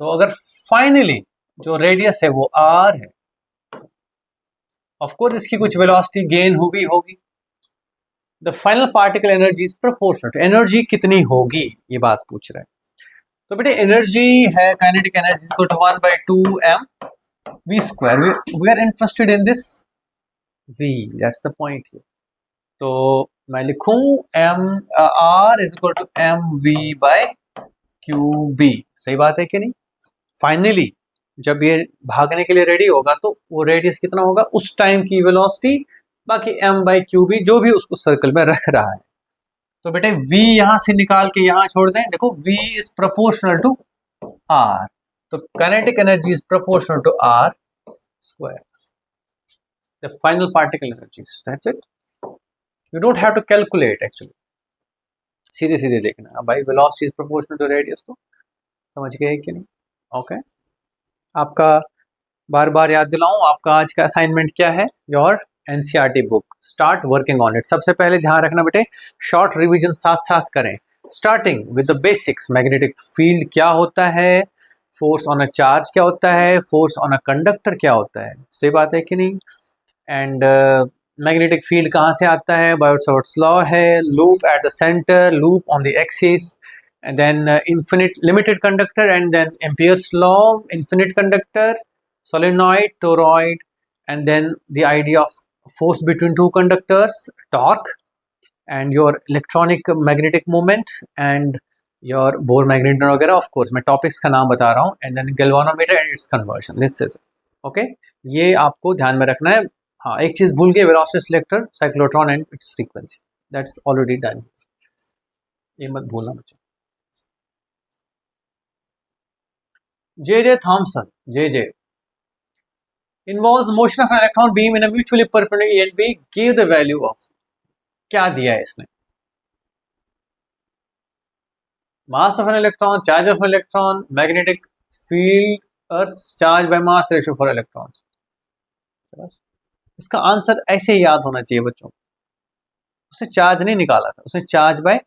तो अगर फाइनली जो रेडियस है वो आर है, ऑफ कोर्स इसकी कुछ वेलोसिटी गेन हुई होगी। The final particle energy is proportional to, energy कितनी होगी ये बात पूछ रहा है। तो बेटे एनर्जी है kinetic energy equal to 1/2m v square, we are interested in this v, that's the point here. तो मैं लिखूं m r is equal to m v by Q B, सही बात है कि नहीं? फाइनली जब ये भागने के लिए रेडी होगा तो वो रेडियस कितना होगा उस टाइम की वेलोसिटी, बाकी m बाई क्यू बी जो भी उसको सर्कल में रख रहा है। तो बेटे v यहां से निकाल के यहां छोड़ दें, देखो v is proportional to r, तो kinetic energy is proportional to r square, the final particle energy, that's it. You don't have to calculate actually, सीधे सीधे देखना भाई, velocity is proportional to radius, तो समझ गए कि नहीं? ओके, आपका बार बार याद दिलाऊं, आपका आज का असाइनमेंट क्या है? Your NCERT book, start working on it. सबसे पहले ध्यान रखना बेटे, शॉर्ट रिवीजन साथ साथ करें, starting with the basics. Magnetic field क्या होता है, फोर्स ऑन अ चार्ज क्या होता है, फोर्स ऑन अ कंडक्टर क्या होता है, सही बात है कि नहीं? एंड मैग्नेटिक फील्ड कहाँ से आता है, बायोट-सावर्ट्स लॉ है, loop at the centre, loop on the axis, and then infinite limited conductor, and then Ampere's law, infinite conductor, solenoid, toroid, and then the idea of force between two conductors, torque, and your electronic magnetic moment, and your Bohr magnet वगैरह। ऑफ कोर्स मैं टॉपिक्स का नाम बता रहा हूँ, and then galvanometer and its conversion, this is okay. ये आपको ध्यान में रखना है। हाँ, एक चीज भूल गए, velocity selector, cyclotron and it's frequency, that's already done, ये मत भूलना बच्चों। J.J. Thomson, J.J. involves motion of an electron beam in a mutually perpendicular E and B, give the value of, क्या दिया है इसने? mass of an electron, charge of an electron, magnetic field, earth's charge by mass ratio for electrons। इसका आंसर ऐसे ही याद होना चाहिए बच्चों, उसने चार्ज नहीं निकाला था, उसने चार्ज बाय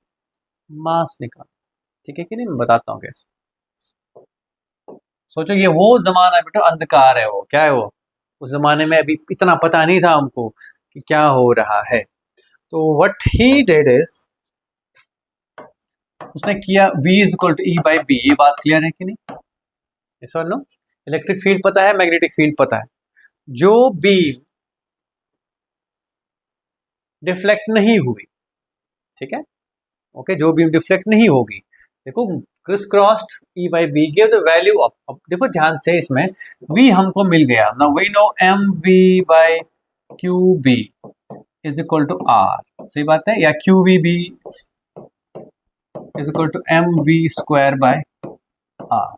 मास निकाला, ठीक है कि नहीं? मैं बताता हूँ कैसे। सोचो ये वो जमाना है बेटा, अंधकार है, वो क्या है, वो उस जमाने में अभी इतना पता नहीं था हमको कि क्या हो रहा है। तो व्हाट ही डिड इज, उसने किया v is equal to E by B, ये बात क्लियर है कि नहीं? यस और नो? इलेक्ट्रिक फील्ड पता है, मैग्नेटिक फील्ड पता है, जो बीम डिफ्लेक्ट नहीं हुई, ठीक है, ओके, जो बीम डिफ्लेक्ट नहीं होगी, देखो criss crossed E by B give the value of, देखो ध्यान से, इसमें v हमको मिल गया ना, we know M V by Q B is equal to R, सही बात है, या Q V B is equal to M V square by R.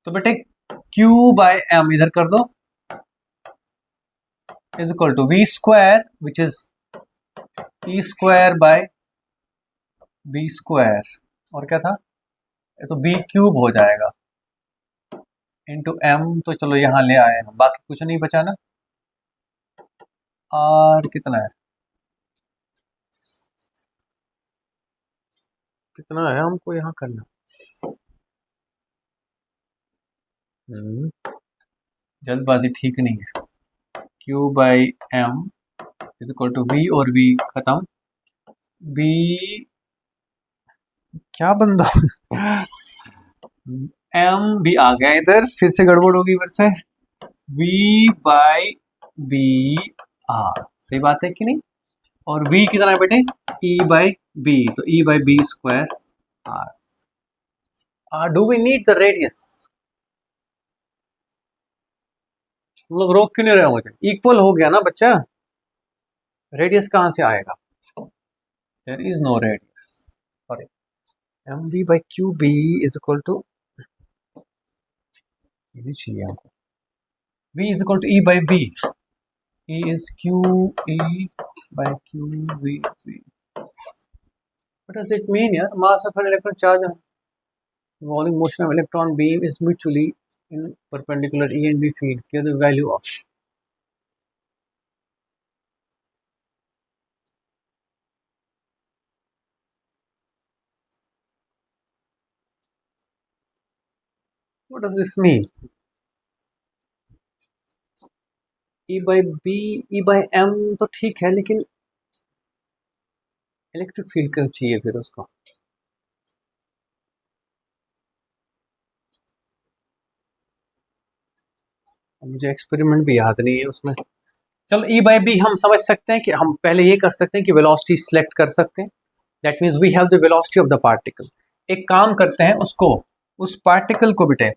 तो बेटे Q बाय एम इधर कर दो, is equal to V square which is E square by B square, और क्या था ये, तो बी क्यूब हो जाएगा इंटू एम, तो चलो यहाँ ले आए हम, बाकी कुछ नहीं बचा ना। आर कितना है, कितना है हमको यहाँ करना, जल्दबाजी ठीक नहीं है। Q by M is equal to V और V खत्म, V क्या बंदा एम भी आ गया इधर, फिर से गड़बड़ होगी फिर से। V बाई बी आर, सही बात है कि नहीं? और V कितना है बेटे? E बाई बी, तो E by B square R. Do we need the radius? तुम लोग रोक क्यों नहीं रहे हो मुझे? इक्वल हो गया ना बच्चा, रेडियस कहां से आएगा? There is no radius. Sorry, M V by Q B is equal to, ये भी चाहिए हमको, v is equal to e by B, e is q e by q v v. What does it mean यार? mass of an electron charge involving motion of electron beam is mutually in perpendicular E and B fields. Give the value of. What does this mean? E by B, E by M तो ठीक है, लेकिन इलेक्ट्रिक फील्ड क्यों चाहिए फिर उसको? मुझे एक्सपेरिमेंट भी याद नहीं है उसमें। चलो E बाई बी हम समझ सकते हैं कि हम पहले ये कर सकते हैं कि वेलोसिटी सिलेक्ट कर सकते हैं। That means we have the velocity of the particle. एक काम करते हैं, उसको, उस पार्टिकल को बेटे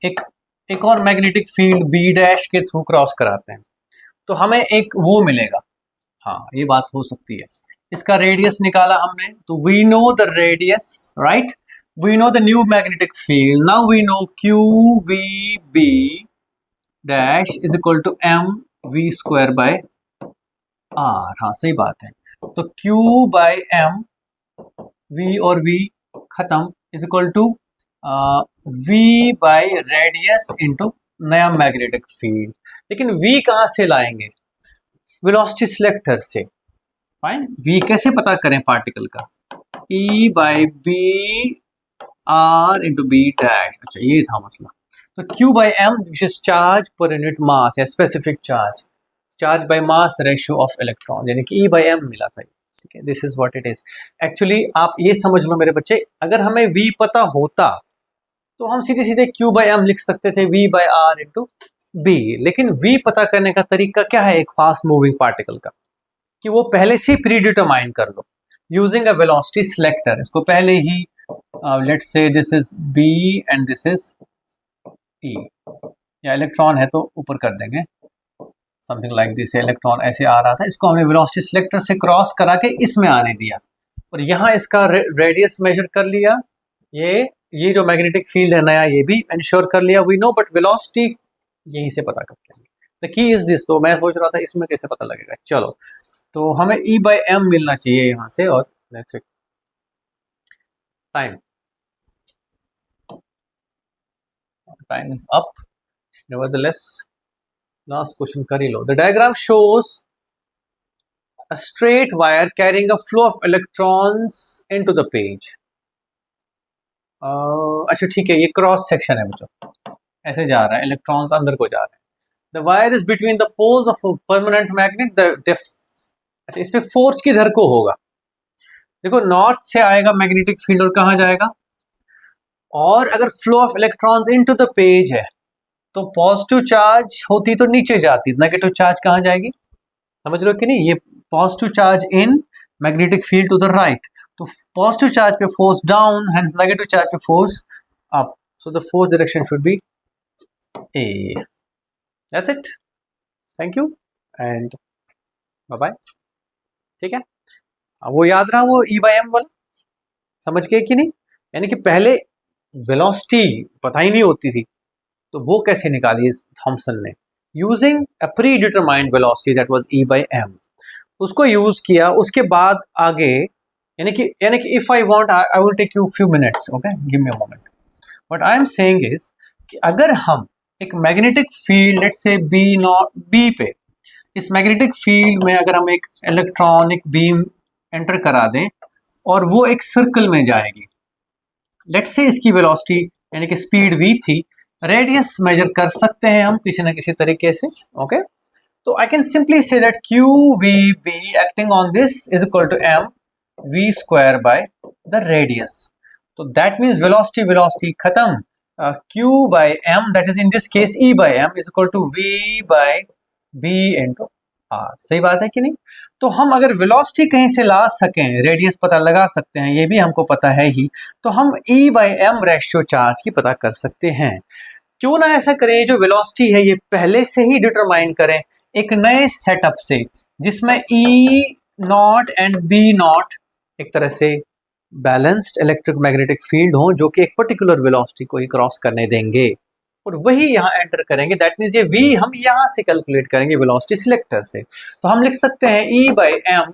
एक एक और मैग्नेटिक फील्ड बी डैश के थ्रू क्रॉस कराते हैं, तो हमें एक वो मिलेगा। हाँ, ये बात हो सकती है। इसका रेडियस निकाला हमने, तो we know the radius, right? We know the new magnetic field. Now we know Q V B dash is equal to M V square by R. हाँ, सही बात है। तो क्यू बाय एम, वी और वी खत्म, is equal to V by radius into नया मैग्नेटिक फील्ड। लेकिन वी कहाँ से लाएंगे? वेलोसिटी सिलेक्टर से। फाइन, वी कैसे पता करें पार्टिकल का? E by B are into B dash. अच्छा, ये था मसला। तो Q by M which is charge per unit mass या specific charge, charge by mass ratio of electron, यानी कि E बाई एम मिला था। ठीक है, this is what it is. Actually आप ये समझ लो मेरे बच्चे, अगर हमें V पता होता तो हम सीधे सीधे Q बाई एम लिख सकते थे, V by R into B. लेकिन V पता करने का तरीका क्या है एक फास्ट मूविंग पार्टिकल का? कि वो पहले से प्री डिटरमाइन कर लो यूजिंग अ वेलोसिटी सिलेक्टर। इसको पहले ही let's say this is B and this is E, या इलेक्ट्रॉन है तो ऊपर कर देंगे, समथिंग लाइक दिस। इलेक्ट्रॉन ऐसे आ रहा था, इसको हमने वेलोसिटी सिलेक्टर से क्रॉस करा के इसमें आने दिया, और यहाँ इसका रेडियस मेजर कर लिया। ये जो मैग्नेटिक फील्ड है नया, ये भी इंश्योर कर लिया, वी नो, बट वेलोसिटी यहीं से पता करके द की इज दिस। तो मैं सोच रहा था इसमें कैसे पता लगेगा। चलो, तो हमें E बाई एम मिलना चाहिए यहाँ से, और let's it time is up. Nevertheless last question कर ही लो। The diagram shows a straight wire carrying a flow of electrons into the page. अच्छा ठीक है, ये क्रॉस सेक्शन है बच्चों, ऐसे जा रहा है, इलेक्ट्रॉन्स अंदर को जा रहे हैं। The wire is between the poles of permanent magnet. अच्छा, इस पे फोर्स किधर को होगा? देखो, नॉर्थ से आएगा मैग्नेटिक फील्ड, और कहाँ जाएगा? और अगर flow of electrons into the page है, तो पॉजिटिव चार्ज होती तो नीचे जाती, नेगेटिव चार्ज कहाँ जाएगी? समझ रहे हो कि नहीं? ये positive charge in, magnetic field to the right, तो पॉजिटिव चार्ज पे force down, hence negative charge पे force up, so the force direction should be A. That's it, thank you and bye bye. ठीक है, अब वो याद रहा, वो E बाई एम वाला, समझ गए कि नहीं? यानी कि पहले वेलोसिटी पता ही नहीं होती थी, तो वो कैसे निकाली थॉमसन ने? Using a predetermined velocity that was E by M, उसको यूज किया। उसके बाद आगे, यानी कि if I want, I will take you few minutes, okay, give me a moment. What I am saying is कि अगर हम एक magnetic field, let's say B not B पे, इस मैग्नेटिक फील्ड में अगर हम एक इलेक्ट्रॉनिक बीम एंटर करा दें और वो एक सर्कल में जाएगी, लेट्स से इसकी वेलोसिटी यानी कि स्पीड v थी, रेडियस मेजर कर सकते हैं हम किसी ना किसी तरीके से, ओके। तो I can simply say that Q V B acting on this is equal to M V square by the radius. तो दैट मीन्स वेलोसिटी वेलोसिटी खत्म, Q by M that is in this case E by M is equal to V by B into R. सही बात है कि नहीं? तो हम अगर वेलोसिटी कहीं से ला सकें, रेडियस पता लगा सकते हैं, ये भी हमको पता है ही, तो हम E by M ratio charge की पता कर सकते हैं। क्यों ना ऐसा करें, जो वेलोसिटी है ये पहले से ही डिटरमाइन करें एक नए सेटअप से, जिसमें ई नॉट एंड बी नॉट एक तरह से बैलेंस्ड इलेक्ट्रिक मैग्नेटिक फील्ड हो, जो कि एक पर्टिकुलर वेलोसिटी को ही क्रॉस करने देंगे, और वही यहाँ एंटर करेंगे। दैट मीन्स ये v हम यहाँ से कैलकुलेट करेंगे वेलोसिटी सिलेक्टर से। तो हम लिख सकते हैं E by M,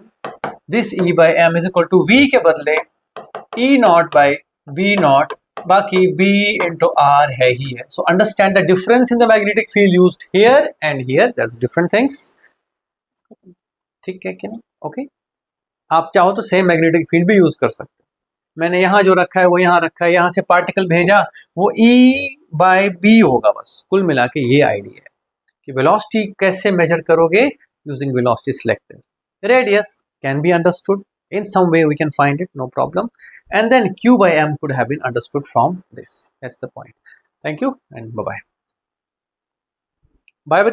this E by M is equal to v के बदले E not by v not, बाकी b इंटू r है ही है। So understand the difference in the magnetic field used here and here, that's different things. ठीक है कि नहीं? ओके। आप चाहो तो सेम मैग्नेटिक फील्ड भी यूज कर सकते हो। मैंने यहाँ जो रखा है वो यहाँ रखा है, यहाँ से पार्टिकल भेजा वो E बाय बी होगा। बस कुल मिला के ये आइडिया है कि वेलोसिटी कैसे मेजर करोगे using velocity selector. Radius can be understood in some way, we can find it, no problem, and then q by m could have been understood from this. That's the point. Thank you and bye bye. Bye bye.